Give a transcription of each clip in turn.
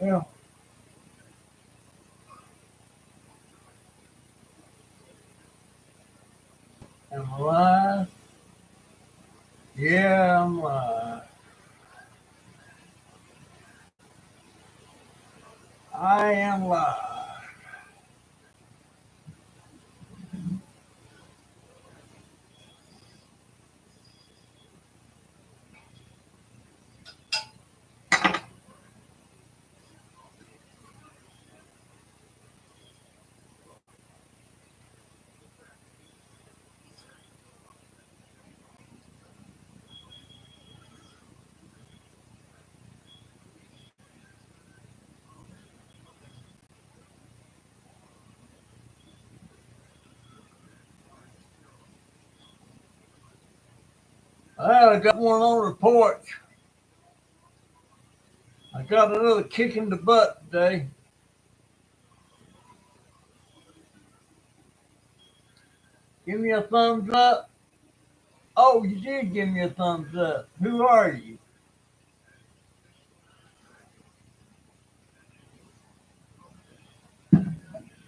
Yeah. Am I live? Yeah, I'm live. I am live. Well, I got one on the porch. I got another kick in the butt today. Give me a thumbs up. Oh, you did give me a thumbs up. Who are you?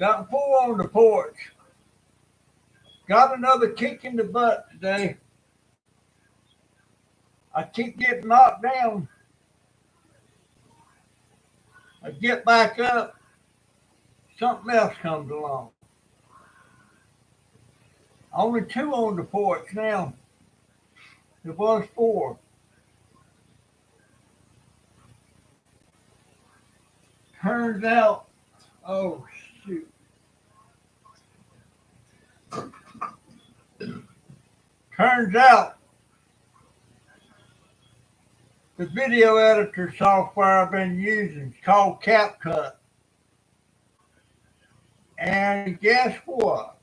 Got four on the porch. Got another kick in the butt today. I keep getting knocked down. I get back up. Something else comes along. Only two on the porch now. There was four. Turns out, oh shoot. Turns out the video editor software I've been using is called CapCut. And guess what?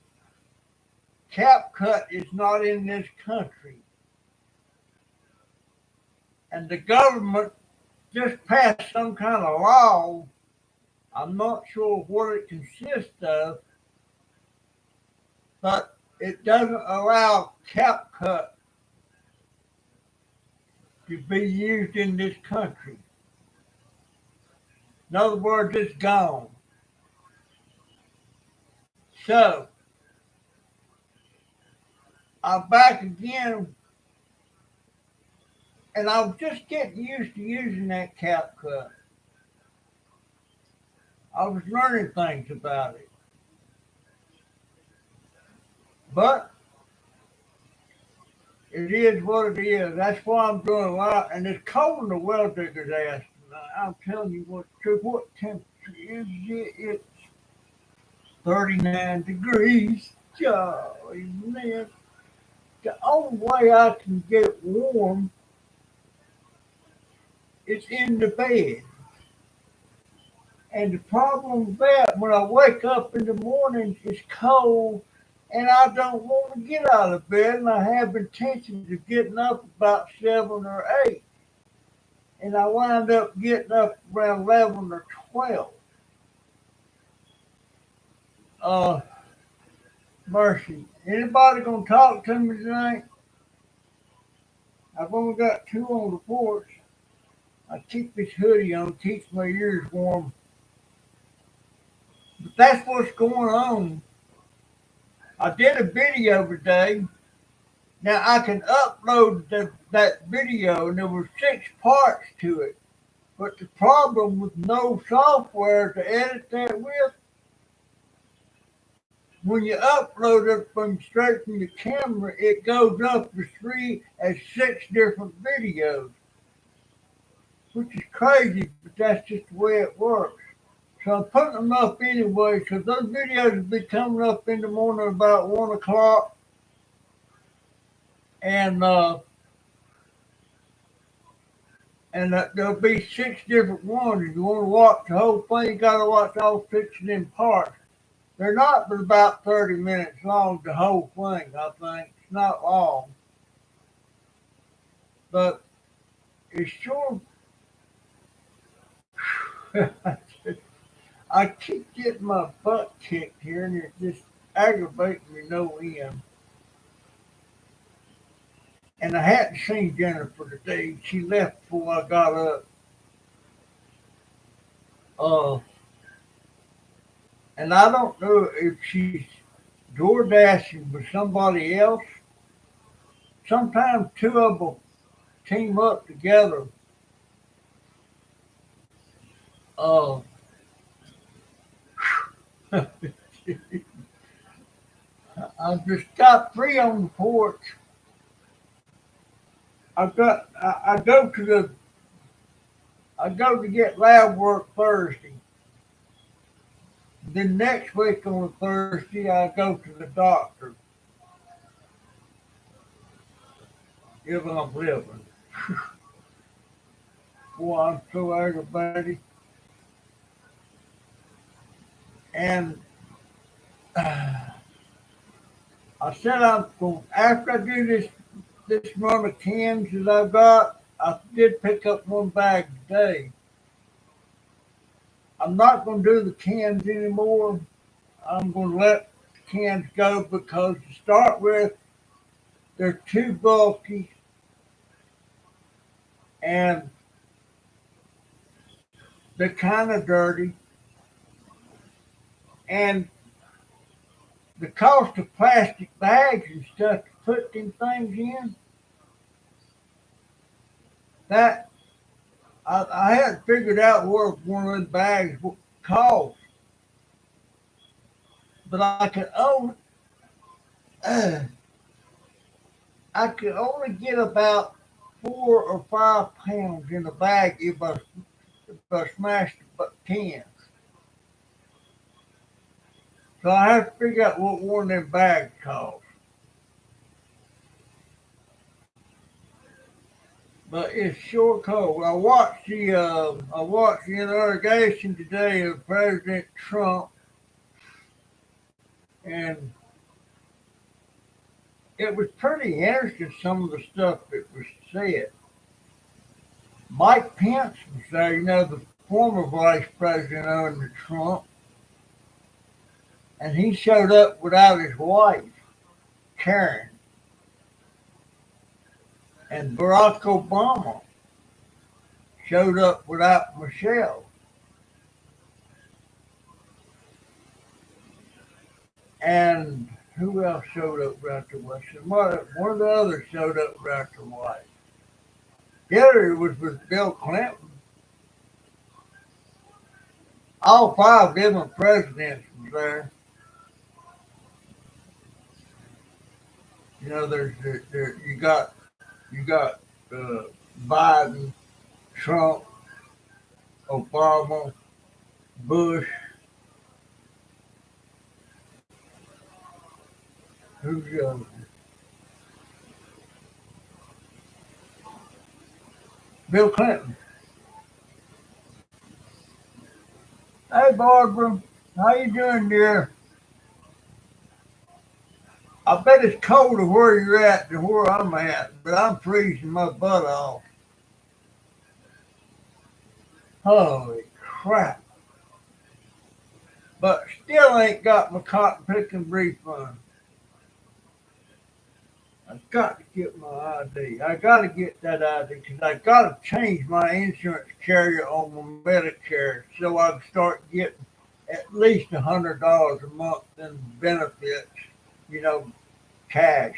CapCut is not in this country. And the government just passed some kind of law. I'm not sure what it consists of, but it doesn't allow CapCut to be used in this country. In other words, it's gone. So I'm back again, and I was just getting used to using that CapCut. I was learning things about it. But it is what it is. That's why I'm doing a lot. And it's cold in the well digger's ass tonight. I'm telling you what, what temperature is it? It's 39 degrees. Golly, man. The only way I can get warm is in the bed. And the problem with that, when I wake up in the morning, it's cold and I don't want to get out of bed. And I have intentions of getting up about 7 or 8. And I wind up getting up around 11 or 12. Uh, Mercy. Anybody gonna talk to me tonight? I've only got two on the porch. I keep this hoodie on, keeps my ears warm. But that's what's going on. I did a video today. Now I can upload that video, and there were 6 parts to it. But the problem with no software to edit that with, when you upload it from straight from the camera, it goes up as 6 different videos, which is crazy, but that's just the way it works. So I'm putting them up anyway, because those videos will be coming up in the morning about 1 o'clock, and there'll be 6 different ones. If you want to watch the whole thing, you got to watch all 6 of them parts. They're not but about 30 minutes long, the whole thing, I think. It's not long. But it's sure. I keep getting my butt kicked here, and it's just aggravating me no end. And I hadn't seen Jennifer today. She left before I got up. Uh, and I don't know if she's door dashing with somebody else. Sometimes two of them team up together. Uh, I just got three on the porch. I go to the I go to get lab work Thursday. Then next week on a Thursday I go to the doctor if I'm living. Boy, I'm so aggravated. And I said I'm going after I do this run of cans that I've got. I did pick up one bag today. I'm not going to do the cans anymore. I'm going to let the cans go because to start with, they're too bulky and they're kind of dirty. And the cost of plastic bags and stuff to put them things in, that I hadn't figured out what one of those bags would cost. But uh, I could only get about 4 or 5 pounds in a bag if I smashed the cans. So I have to figure out what one of them bags costs. But it's sure cold. I watched the interrogation today of President Trump, and it was pretty interesting some of the stuff that was said. Mike Pence was there, the former vice president under Trump, and he showed up without his wife, Karen, and Barack Obama showed up without Michelle, and who else showed up without their wife? One of the others showed up without their wife. The other was with Bill Clinton. All five different presidents was there. You got uh, Biden, Trump, Obama, Bush. Who's the other? Bill Clinton. Hey Barbara, how you doing, dear? I bet it's colder where you're at than where I'm at, but I'm freezing my butt off. Holy crap! But still ain't got my cotton picking refund. I've got to get my ID. I got to get that ID because I got to change my insurance carrier on my Medicare so I can start getting at least $100 a month in benefits. You know, cash.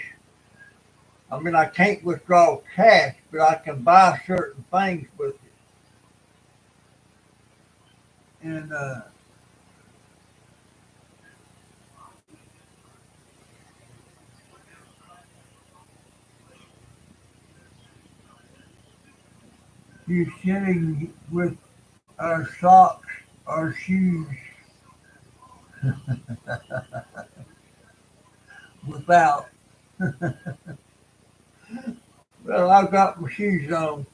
I mean, I can't withdraw cash, but I can buy certain things with it. And you're sitting with our socks, our shoes, without. Well, I've got my shoes on.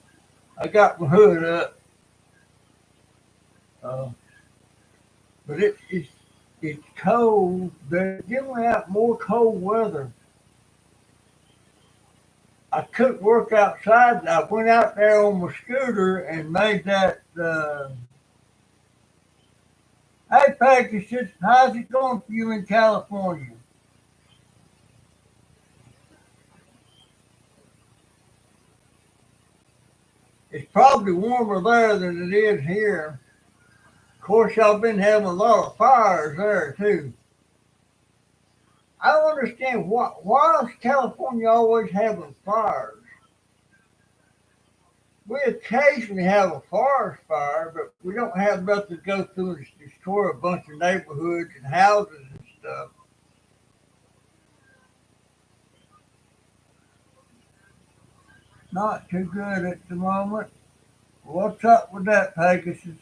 I got my hood up. Uh, but it's cold. They're giving out more cold weather. I couldn't work outside. I went out there on my scooter and made that. Hey, Pegasus, how's it going for you in California? It's probably warmer there than it is here. Of course, y'all been having a lot of fires there too. I don't understand why is California always having fires? We occasionally have a forest fire, but we don't have enough to go through and destroy a bunch of neighborhoods and houses and stuff. Not too good at the moment. What's up with that, Pegasus?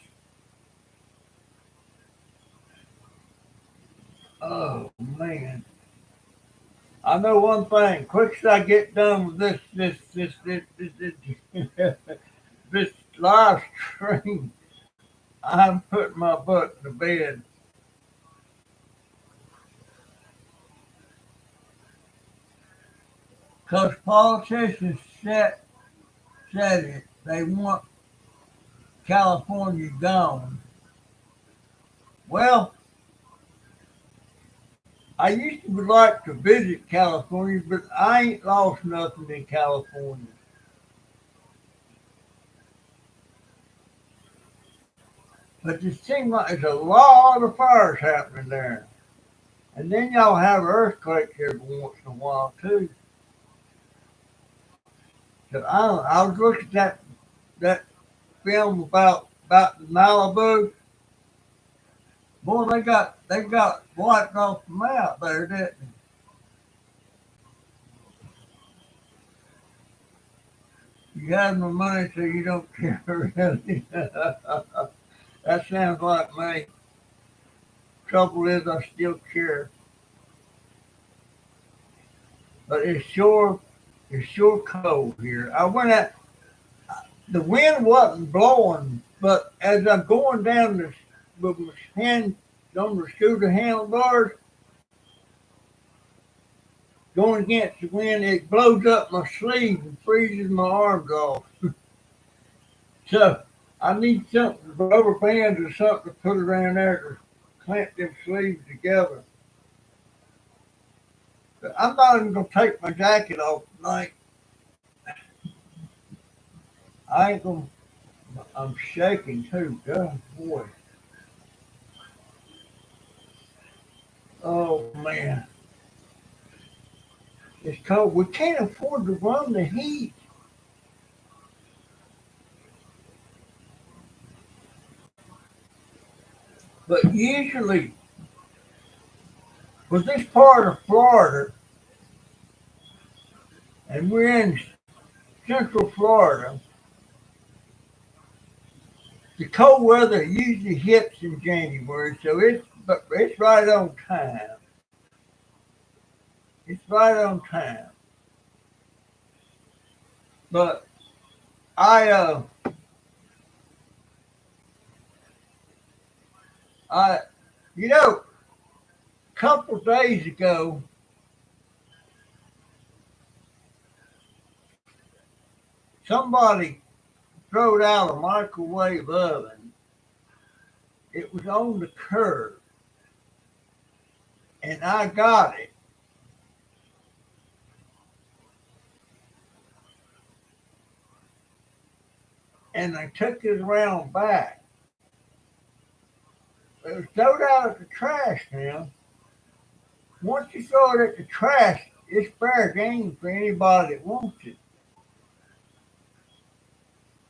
Oh man. I know one thing. Quick as I get done with this live stream, I'm putting my butt to bed. Because politicians said it. They want California gone. Well, I used to would like to visit California, but I ain't lost nothing in California. But it seems like there's a lot of fires happening there. And then y'all have earthquakes every once in a while too. So I was looking at that film about Malibu. Boy, they got wiped off the map there, didn't they? You have no money, so you don't care really. That sounds like me. Trouble is, I still care, but it's sure cold here. I went out. The wind wasn't blowing, but as I'm going down the with my hand on the scooter handlebars, going against the wind, it blows up my sleeve and freezes my arms off. So I need something, rubber bands or something to put around there to clamp them sleeves together. But I'm not even gonna take my jacket off tonight. I ain't gonna. I'm shaking too. God, boy. Oh man, it's cold. We can't afford to run the heat. But usually, with this part of Florida, and we're in Central Florida, the cold weather usually hits in January, so it's right on time. It's right on time. But I I you know, a couple of days ago, somebody throwed out a microwave oven. It was on the curb, and I got it. And I took it around back. It was thrown out at the trash now. Once you throw it at the trash, it's fair game for anybody that wants it.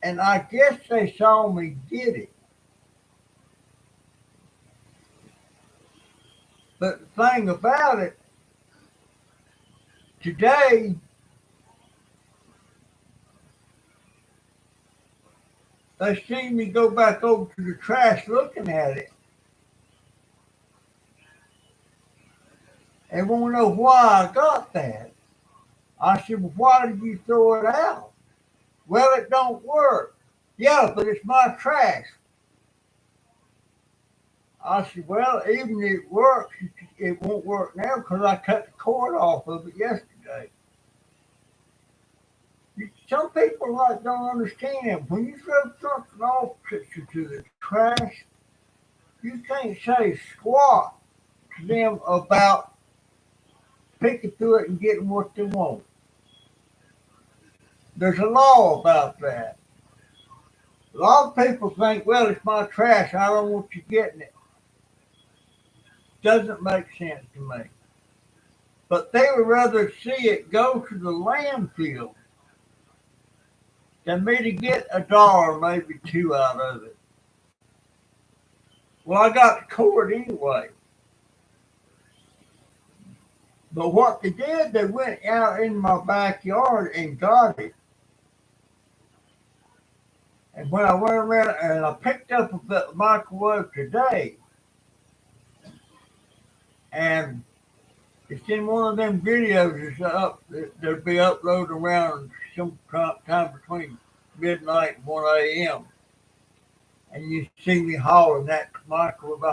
And I guess they saw me get it. But the thing about it, today they see me go back over to the trash looking at it and want to know why I got that. I said, well, why did you throw it out? Well, it don't work. Yeah, but it's my trash. I said, well, even if it works, it won't work now because I cut the cord off of it yesterday. Some people like don't understand. When you throw something off to the trash, you can't say squat to them about picking through it and getting what they want. There's a law about that. A lot of people think, well, it's my trash. I don't want you getting it. Doesn't make sense to me. But they would rather see it go to the landfill than me to get a dollar, maybe two out of it. Well, I got the cord anyway. But what they did, they went out in my backyard and got it. And when I went around and I picked up a microwave today, and it's in one of them videos that's up that'll be uploaded around some time between midnight and 1 a.m. And you see me hauling that microwave.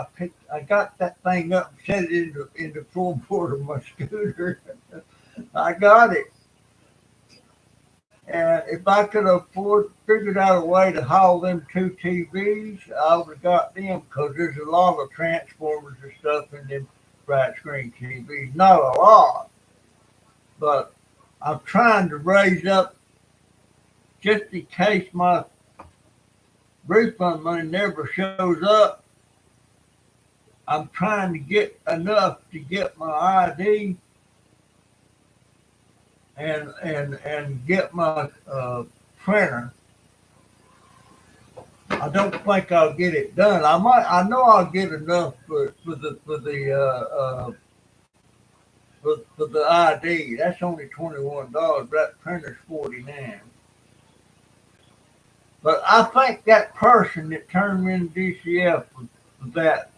I got that thing up and set it in the floorboard of my scooter. I got it. And if I could have figured out a way to haul them two TVs, I would have got them because there's a lot of transformers and stuff in them flat screen TVs. Not a lot, but I'm trying to raise up just in case my refund money never shows up. I'm trying to get enough to get my ID and get my printer. I don't think I'll get it done. I know I'll get enough for the ID. That's only $21. That printer's $49. But I think that person that turned me into DCF was that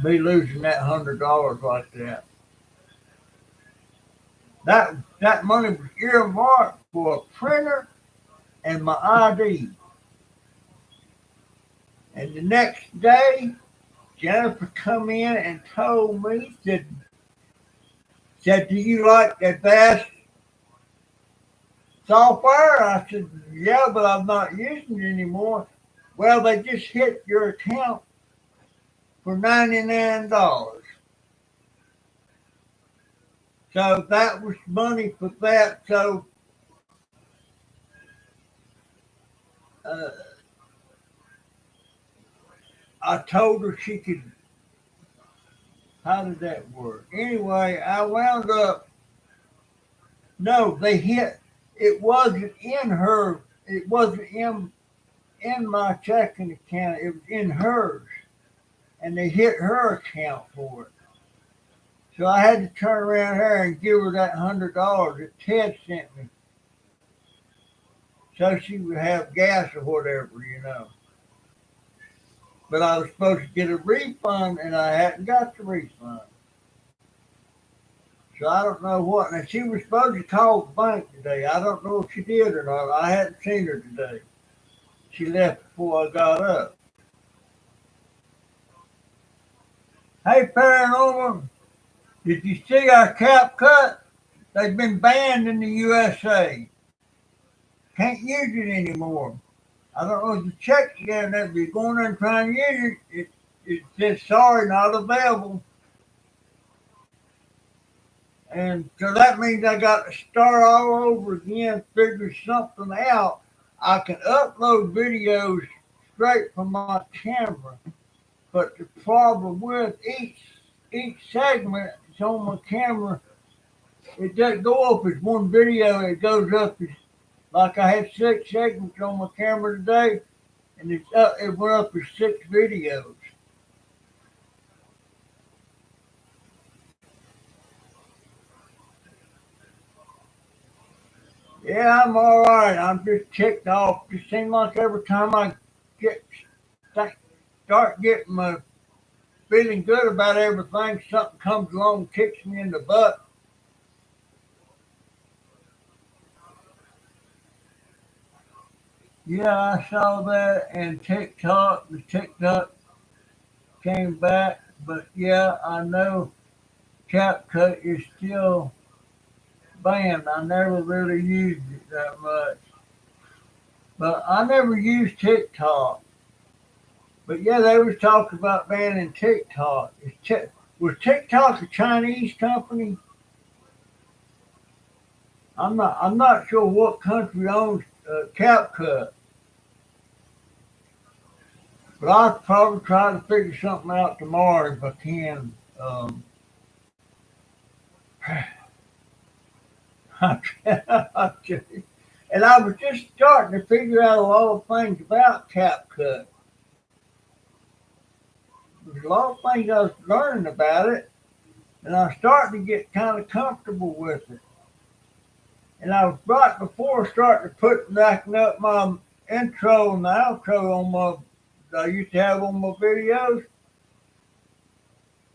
me losing that $100 like that. That money was earmarked for a printer and my ID. And the next day, Jennifer come in and told me, said, do you like advanced software? I said, yeah, but I'm not using it anymore. Well, they just hit your account for $99. So that was money for that. So I told her she could. How did that work? Anyway, I wound up. No, they hit. It wasn't in her. It wasn't in my checking account. It was in hers, and they hit her account for it. So I had to turn around here and give her that $100 that Ted sent me, so she would have gas or whatever. But I was supposed to get a refund, and I hadn't got the refund. So I don't know what. Now, she was supposed to call the bank today. I don't know if she did or not. I hadn't seen her today. She left before I got up. Hey, Paranormal, did you see our cap cut? They've been banned in the USA. Can't use it anymore. I don't know if you checked it down there. If you're going there and trying to use it, it says sorry, not available. And so that means I got to start all over again, figure something out. I can upload videos straight from my camera, but the problem with each segment is on my camera. It doesn't go up as one video. It goes up as, like I had 6 segments on my camera today, and it went up as 6 videos. Yeah, I'm all right. I'm just ticked off. It seems like every time I start getting my feeling good about everything, something comes along and kicks me in the butt. Yeah, I saw that, and the TikTok came back, but yeah, I know CapCut is still banned. I never really used it that much, but I never used TikTok. But yeah, they was talking about banning TikTok. Was TikTok a Chinese company? I'm not sure what country owns CapCut. But I'll probably try to figure something out tomorrow if I can. And I was just starting to figure out a lot of things about CapCut. There's a lot of things I was learning about it, and I was starting to get kind of comfortable with it. And I was right before starting to put backing up my intro and the outro on my that I used to have on my videos,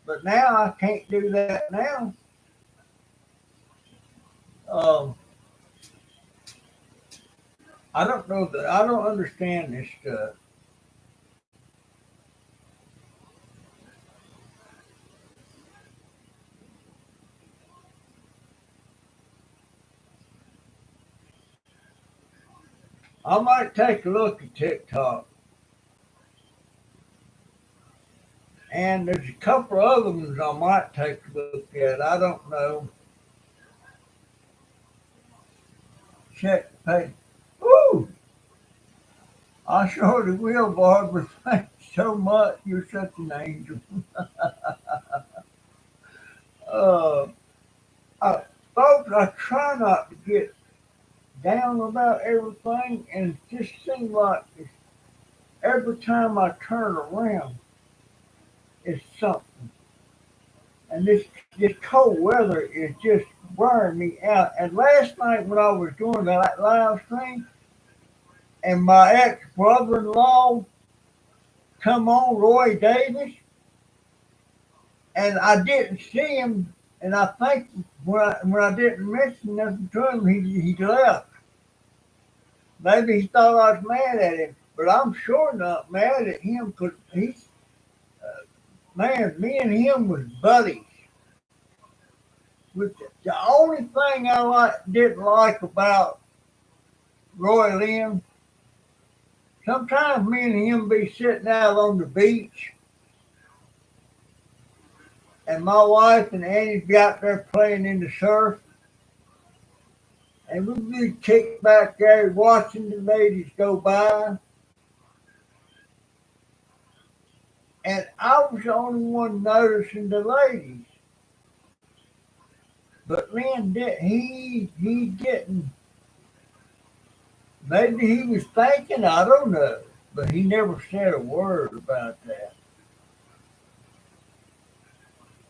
but now I can't do that now. Um, I don't know that I don't understand this stuff. I might take a look at TikTok, and there's a couple of other ones I might take a look at. I don't know. Check the page. Woo! I surely will, Barbara. Thank you so much. You're such an angel. Uh, Folks, I try not to get down about everything, and it just seems like every time I turn around, it's something. And this cold weather is just wearing me out. And last night when I was doing that live stream, and my ex brother-in-law come on, Roy Davis, and I didn't see him, and I think when I didn't mention nothing to him, he left. Maybe he thought I was mad at him, but I'm sure not mad at him because man, me and him was buddies. With the only thing didn't like about Roy Lynn, sometimes me and him be sitting out on the beach, and my wife and Annie be out there playing in the surf, and we'd be kicked back there watching the ladies go by. And I was the only one noticing the ladies. But Lynn he didn't. Maybe he was thinking, I don't know. But he never said a word about that.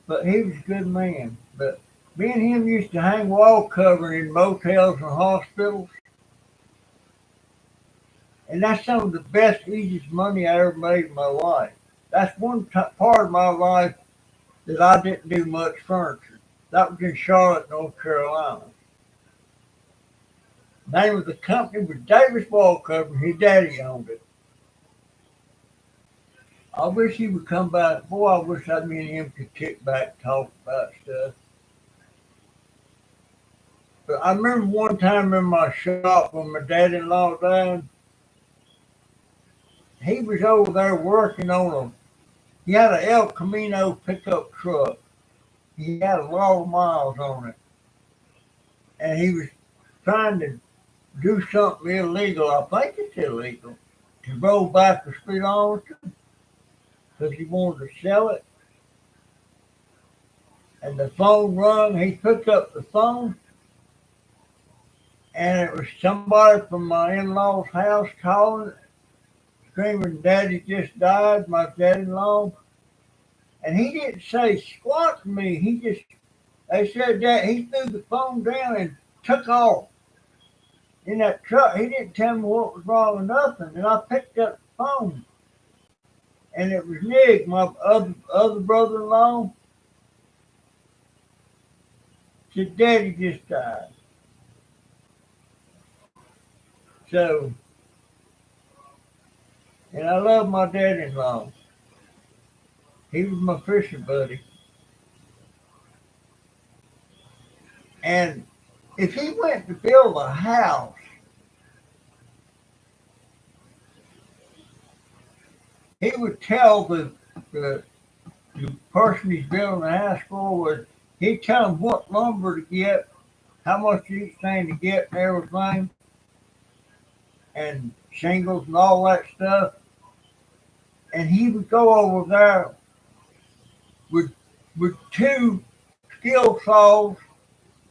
But he was a good man. But me and him used to hang wall covering in motels and hospitals. And that's some of the best, easiest money I ever made in my life. That's one part of my life that I didn't do much furniture. That was in Charlotte, North Carolina. The name of the company was Davis Wall Cover. His daddy owned it. I wish he would come back. Boy, I wish me and him could kick back and talk about stuff. But I remember one time in my shop when my dad-in-law died, he was over there working on he had an El Camino pickup truck. He had a lot of miles on it. And he was trying to do something illegal. I think it's illegal to roll back the speedometer because he wanted to sell it. And the phone rung. He picked up the phone, and it was somebody from my in-law's house calling, screaming, "Daddy just died, my dad-in-law." And he didn't say squat to me. They said that he threw the phone down and took off in that truck. He didn't tell me what was wrong or nothing. And I picked up the phone, and it was Nick, my other brother-in-law. Said, "Daddy just died." So, and I love my dad-in-law. He was my fishing buddy. And if he went to build a house, he would tell the person he's building the house for, he'd tell him what lumber to get, how much each thing to get and everything, and shingles and all that stuff. and he would go over there with two skill saws,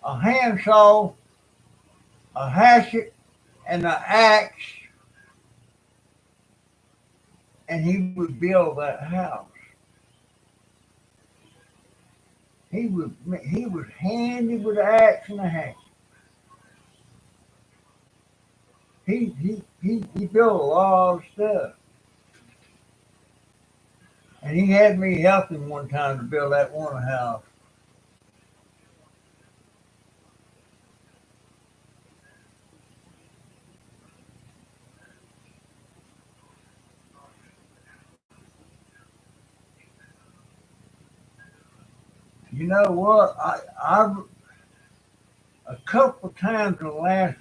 a handsaw, a hatchet, and an axe, and he would build that house. He was handy with an axe and a hatchet. He built a lot of stuff. And he had me help him one time to build that one house. You know what? I a couple of times in the last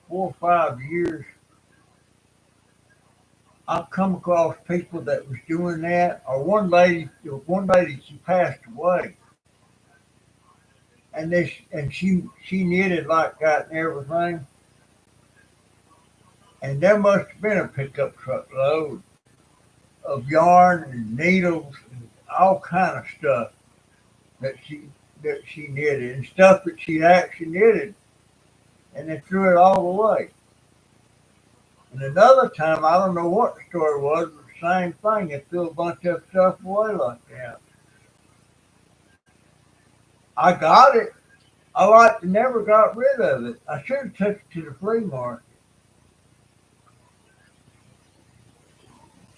4 or 5 years, I've come across people that was doing that. Or one lady, she passed away, and she knitted like that and everything. And there must have been a pickup truck load of yarn and needles and all kind of stuff that she knitted and stuff that she actually knitted, and they threw it all away. And another time, I don't know what the story was, but the same thing. They threw a bunch of stuff away like that. I got it. I never got rid of it. I should have took it to the flea market.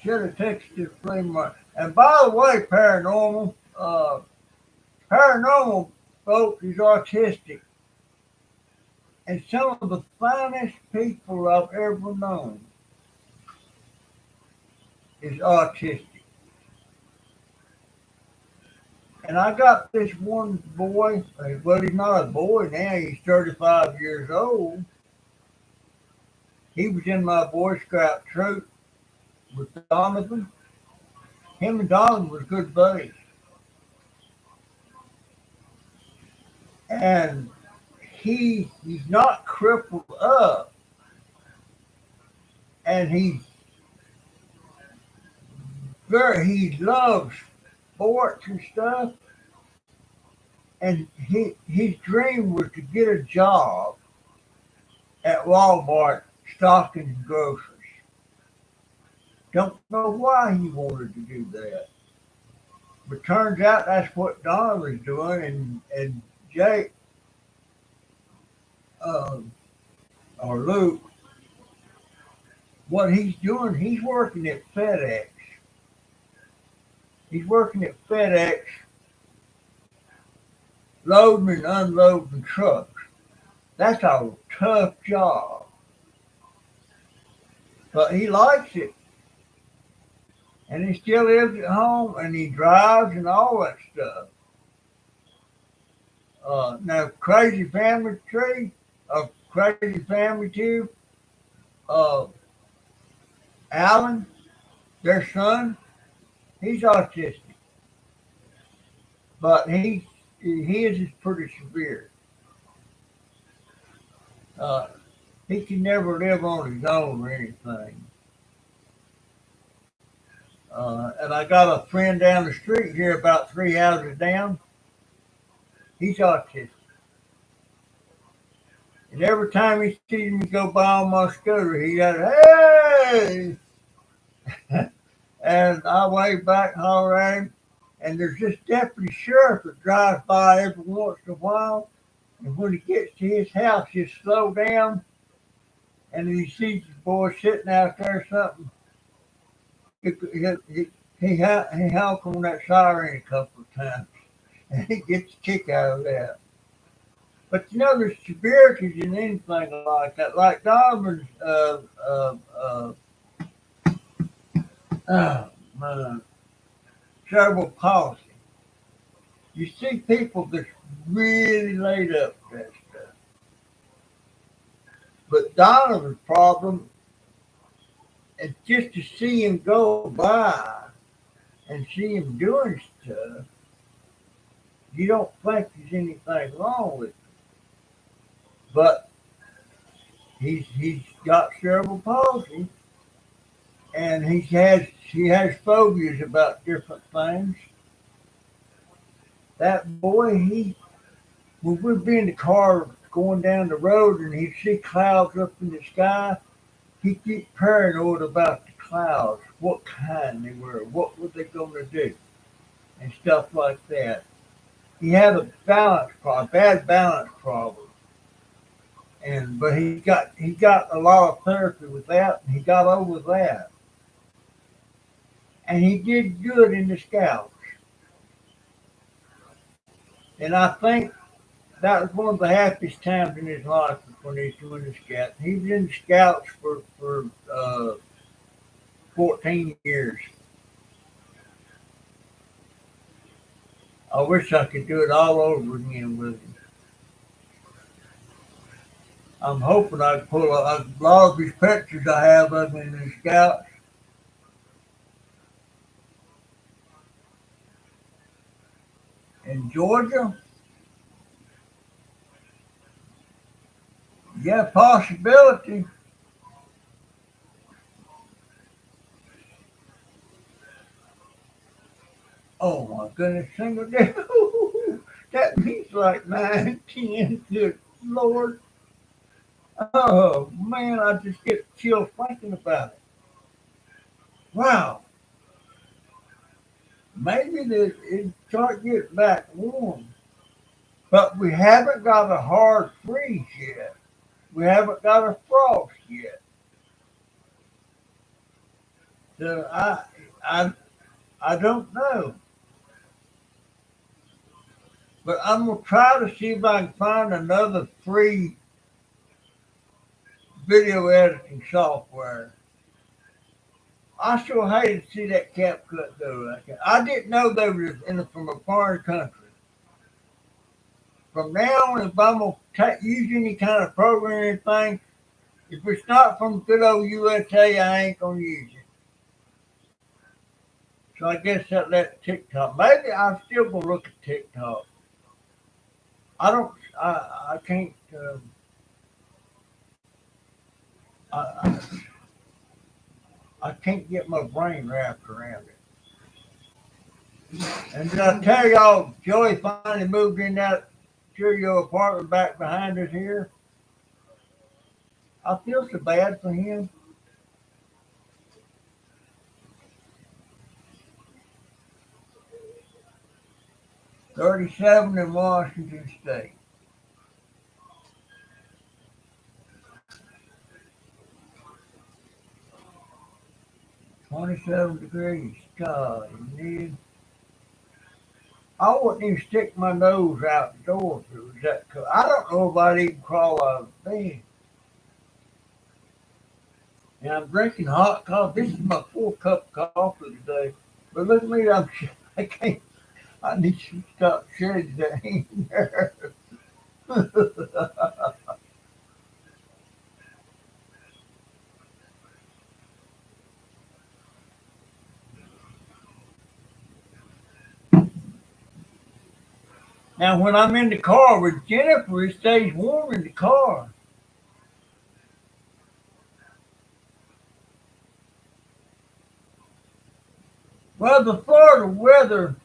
Should have taken it to the flea market. And by the way, paranormal folks is autistic. And some of the finest people I've ever known is autistic. And I got this one boy, well, he's not a boy now, he's 35 years old. He was in my Boy Scout troop with Donovan. Him and Donovan was good buddies. And he's not crippled up, and he loves sports and stuff, and his dream was to get a job at Walmart stocking groceries. Don't know why he wanted to do that, but turns out that's what Donovan's doing, and Jake or Luke, what he's doing, he's working at FedEx. He's working at FedEx, loading and unloading trucks. That's a tough job, but he likes it. And he still lives at home, and he drives and all that stuff. Now, Crazy Family Tree, Crazy Family too, Alan, their son, he's autistic, but his is pretty severe. He can never live on his own or anything. And I got a friend down the street here, about 3 houses down. He's autistic. And every time he sees me go by on my scooter, he goes, "Hey!" And I wave back, holler at him. And there's this deputy sheriff that drives by every once in a while. And when he gets to his house, he'll slow down. And then he sees his boy sitting out there or something. He honk on that siren a couple of times. And he gets a kick out of that. But you know, there's severities in anything like that. Like Donovan's, man, cerebral palsy. You see people that's really laid up with that stuff. But Donovan's problem is just to see him go by and see him doing stuff, you don't think there's anything wrong with him. But he's got cerebral palsy, and he has phobias about different things. That boy, he when we'd be in the car going down the road and he'd see clouds up in the sky, he'd get paranoid about the clouds, what kind they were, what were they going to do, and stuff like that. He had a balance problem, bad balance problem, and but he got a lot of therapy with that, and he got over that, and he did good in the scouts. And I think that was one of the happiest times in his life was when he was doing the scouts. He was in the scouts for 14 years. I wish I could do it all over again with him. I'm hoping I can pull a lot of his pictures I have of him in the scouts in Georgia. Yeah, possibility. Oh my goodness, single day. That means like 9, 10. Good Lord. Oh man, I just get chills thinking about it. Wow, maybe it start getting back warm, but we haven't got a hard freeze yet. We haven't got a frost yet. So I, I don't know, but I'm gonna try to see if I can find another free video editing software. I sure hate to see that cap cut go like that. I didn't know they were from a foreign country. From now on, if I'm gonna use any kind of programming thing, if it's not from good old USA, I ain't gonna use it. So I guess that TikTok. Maybe I'm still gonna look at TikTok. I don't. I can't. I I can't get my brain wrapped around it. And did I tell y'all Joey finally moved in that studio apartment back behind us here? I feel so bad for him. 37 in Washington State. 27 degrees. God, man. I wouldn't even stick my nose out the door if it was that cold. I don't know if I'd even crawl out of bed. And I'm drinking hot coffee. This is my fourth cup of coffee today. But look at me, I can't, I need to stop shedding that in there. Now, when I'm in the car with Jennifer, it stays warm in the car. Well, the Florida weather,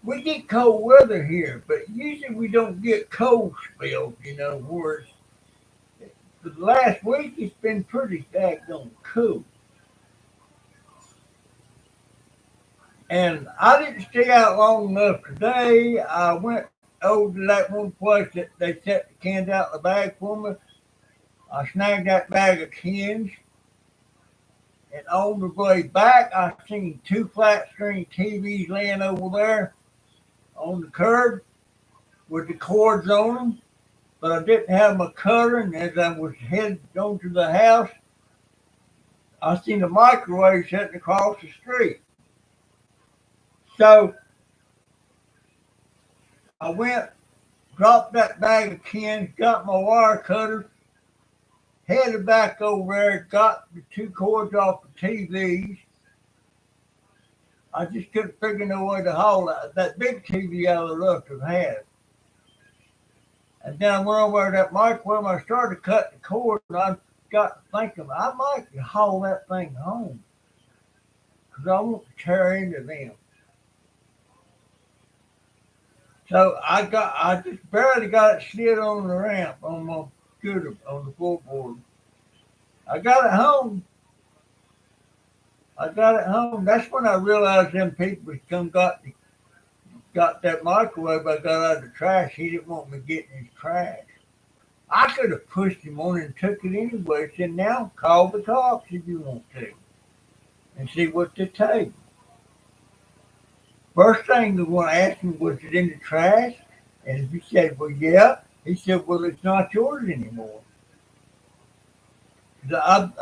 we get cold weather here, but usually we don't get cold spells, where the last week it's been pretty daggone cool. And I didn't stay out long enough today. I went over to that one place that they set the cans out in the bag for me. I snagged that bag of cans, and on the way back, I seen two flat screen TVs laying over there on the curb with the cords on them. But I didn't have my cutter, and as I was heading on to the house, I seen the microwave sitting across the street. So I went, dropped that bag of cans, got my wire cutter, headed back over there, got the two cords off the TVs. I just couldn't figure no way to haul that big TV I would love to have had. And then I went over to that microwave, and I started to cut the cord, and I got thinking I might haul that thing home. because I want to tear into them. So I just barely got it slid on the ramp on my scooter on the floorboard. I got it home. I got it home. That's when I realized them people come got that microwave I got out of the trash. He didn't want me getting his trash. I could have pushed him on and took it anyway. Said, now call the cops if you want to and see what they take. First thing they want to ask him, was it in the trash? And if he said, well, yeah, he said, well, it's not yours anymore. I've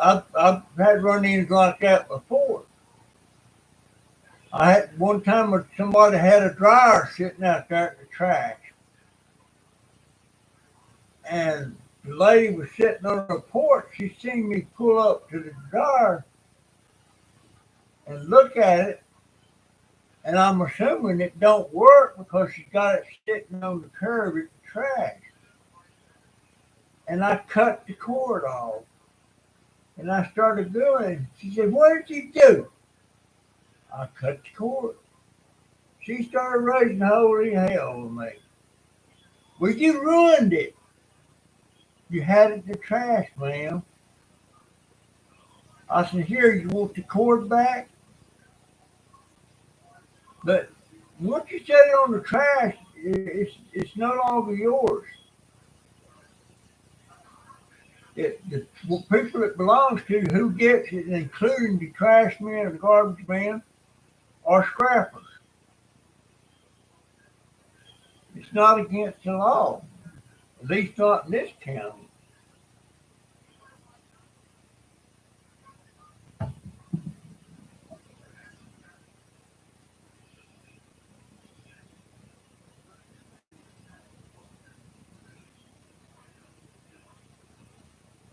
had run-ins like that before. I had one time when somebody had a dryer sitting out there in the trash, and the lady was sitting on the porch. She seen me pull up to the dryer and look at it, and I'm assuming it don't work because she got it sitting on the curb at the trash. And I cut the cord off, and I started doing it. She said, "What did you do?" I cut the cord. She started raising holy hell with me. Well, you ruined it. You had it in the trash, ma'am. I said, here, you want the cord back? But once you set it on the trash, it's no longer yours. The people it belongs to, who gets it, including the trash man or the garbage man, are scrappers. It's not against the law, at least not in this county.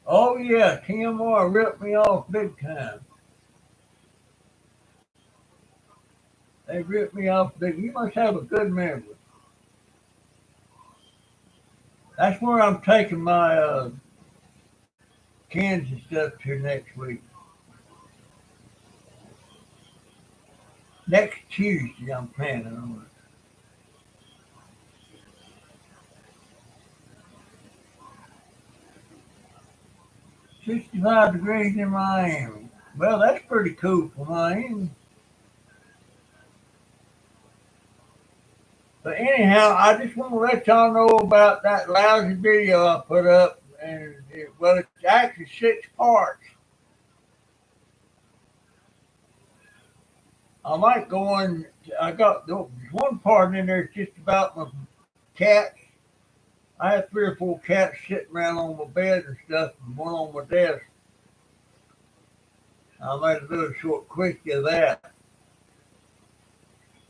Oh yeah, TMR ripped me off big time. They ripped me off big. You must have a good memory. That's where I'm taking my cans and stuff to next week. Next Tuesday, I'm planning on it. 65 degrees in Miami. Well, that's pretty cool for Miami. But anyhow, I just want to let y'all know about that lousy video I put up. And well, it's actually 6 parts. I might go on. I got one part in there just about my cats. I had 3 or 4 cats sitting around on my bed and stuff, and one on my desk. I made a little short quickie of that.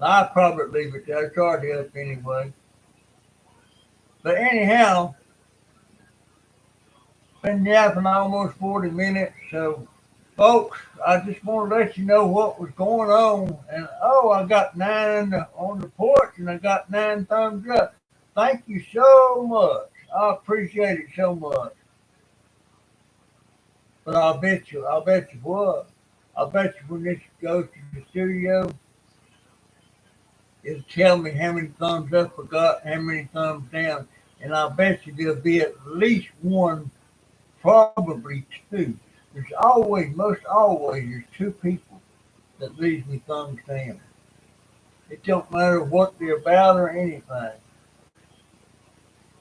I'll probably leave it there. It's already up anyway. But anyhow, been yapping almost 40 minutes. So, folks, I just want to let you know what was going on. And oh, I got 9 on the porch, and I got 9 thumbs up. Thank you so much. I appreciate it so much. But I'll bet you what? I bet you when this goes to the studio, it'll tell me how many thumbs up I got, how many thumbs down. And I bet you there'll be at least one, probably 2. There's always, most always, there's 2 people that leave me thumbs down. It don't matter what they're about or anything.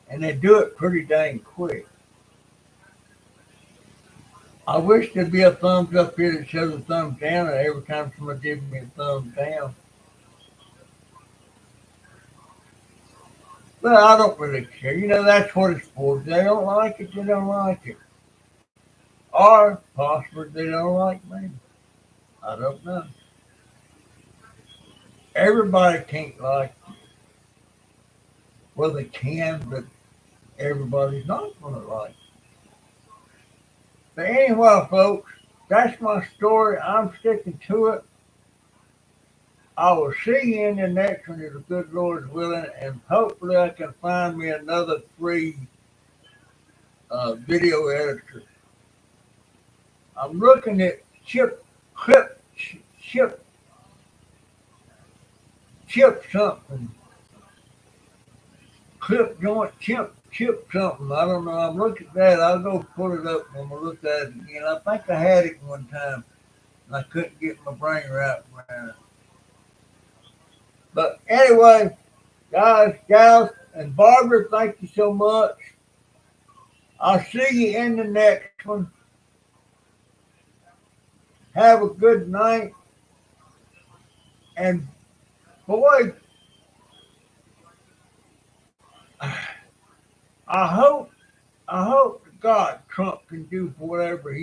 And they do it pretty dang quick. I wish there'd be a thumbs up here that shows a thumbs down, and every time somebody gives me a thumbs down. But I don't really care. You know, that's what it's for. If they don't like it, they don't like it. Or possibly they don't like me. I don't know. Everybody can't like it. Well, they can, but everybody's not going to like it. But anyway, folks, that's my story. I'm sticking to it. I will see you in the next one if the good Lord's willing, and hopefully I can find me another free video editor. I'm looking at chip something, clip joint, chip something. I don't know. I'm looking at that. I'll go pull it up when we look at it again. I think I had it one time and I couldn't get my brain wrapped around it. But anyway, guys, gals, and Barbara, thank you so much. I'll see you in the next one. Have a good night. And boy, I hope to God Trump can do whatever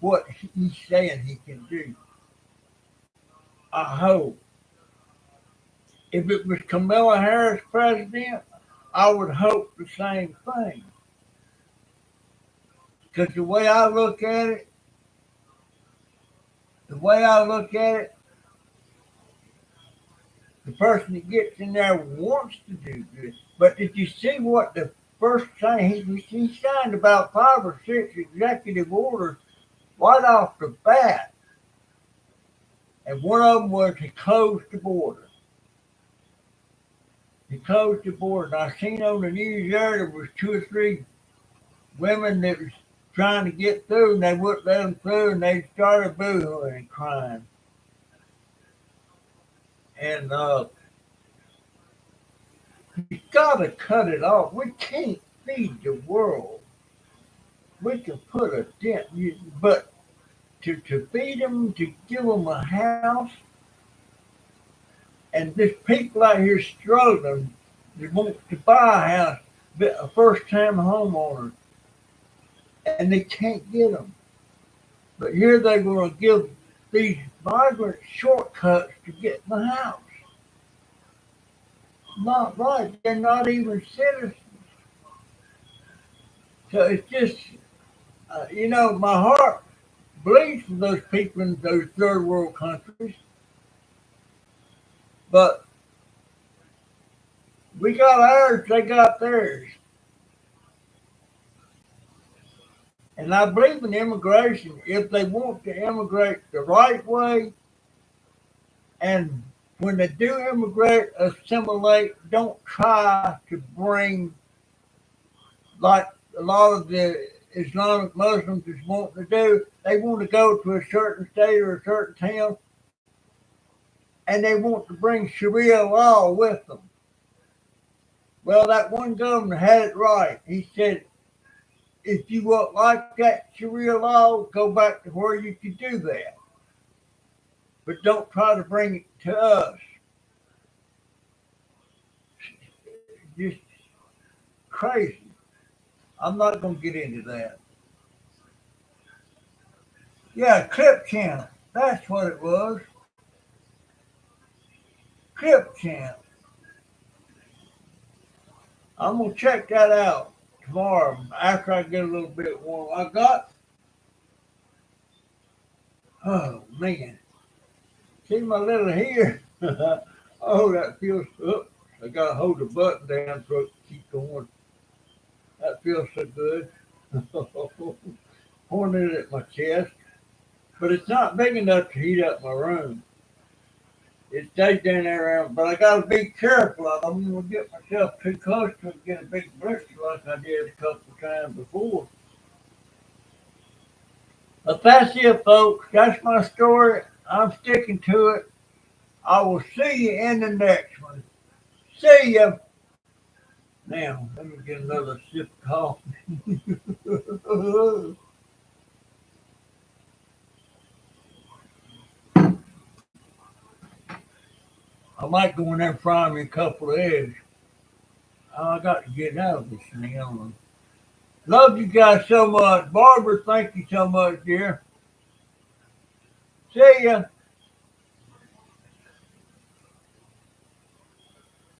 what he's saying he can do. I hope. If it was Kamala Harris president, I would hope the same thing. Because the way I look at it, the person that gets in there wants to do good. But did you see what the first thing he signed about 5 or 6 executive orders right off the bat, and one of them was he closed the border. He closed the border. And I seen on the news there was 2 or 3 women that was trying to get through, and they wouldn't let them through, and they started boohooing and crying. And you gotta cut it off. We can't feed the world. We can put a dent, but to feed them, to give them a house, and there's people out here struggling that want to buy a house, a first-time homeowner, and they can't get them. But here they're going to give these migrants shortcuts to get in the house. Not right. They're not even citizens. So it's just, my heart bleeds for those people in those third world countries. But we got ours, they got theirs. And I believe in immigration if they want to immigrate the right way, and when they do immigrate, assimilate, don't try to bring, like a lot of the Islamic Muslims is wanting to do. They want to go to a certain state or a certain town, and they want to bring Sharia law with them. Well, that one governor had it right. He said, if you want like that Sharia law, go back to where you could do that. But don't try to bring it to us. Just crazy. I'm not going to get into that. Yeah, Clip Channel. That's what it was. Clip Channel. I'm going to check that out tomorrow after I get a little bit warm. Oh man. See my little hair? Oh, that feels, I got to hold the button down so it can keep going. That feels so good. Pointing it at my chest. But it's not big enough to heat up my room. It stays down there, but I got to be careful. I don't want to get myself too close to it and get a big blister like I did a couple of times before. But that's it, folks. That's my story. I'm sticking to it. I will see you in the next one. See ya. Now, let me get another sip of coffee. I might go in there and fry me a couple of eggs. I got to get out of this thing. Love you guys so much. Barbara, thank you so much, dear. See ya.